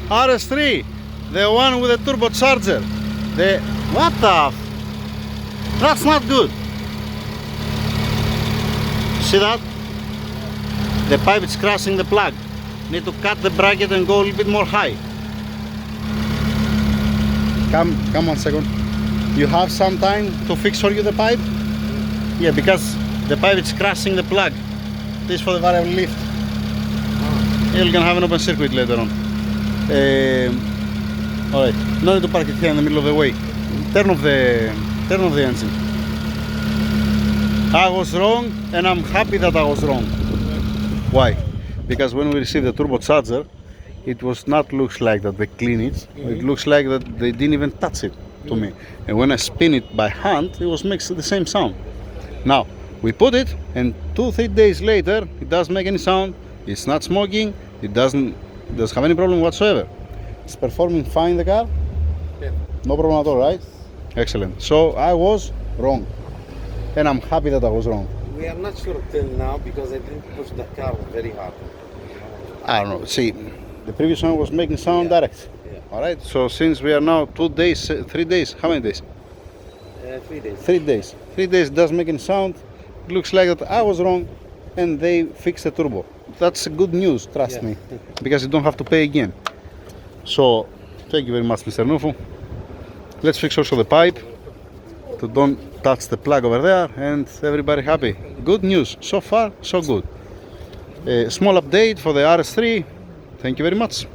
RS3, the one with the turbocharger. What the? That's not good. See that? The pipe is crashing the plug. Need to cut the bracket and go a little bit more high. Come 1 second. You have some time to fix for you the pipe? Yeah, because the pipe is crashing the plug. This is for the variable lift. You're gonna have an open circuit later on. Alright, no need to park it here in the middle of the way. Turn off the engine. I was wrong, and I'm happy that I was wrong. Why? Because when we received the turbocharger, it was not looks like that they clean it. It looks like that they didn't even touch it to me. And when I spin it by hand, it was makes the same sound. Now we put it, and 2-3 days later, it doesn't make any sound. It's not smoking. It doesn't have any problem whatsoever. It's performing fine the car. Yeah. No problem at all, right? Excellent. So I was wrong, and I'm happy that I was wrong. We are not sure till now because I didn't push the car very hard. I don't know. See, the previous one was making sound direct. Yeah. All right. So since we are now 2 days, 3 days. How many days? 3 days. 3 days. 3 days doesn't make any sound. It looks like that I was wrong, and they fixed the turbo. That's good news. Trust me, because you don't have to pay again. So thank you very much, Mr. Nufu. Let's fix also the pipe to don't touch the plug over there, and everybody happy. Good news. So far, so good. A small update for the RS3. Thank you very much.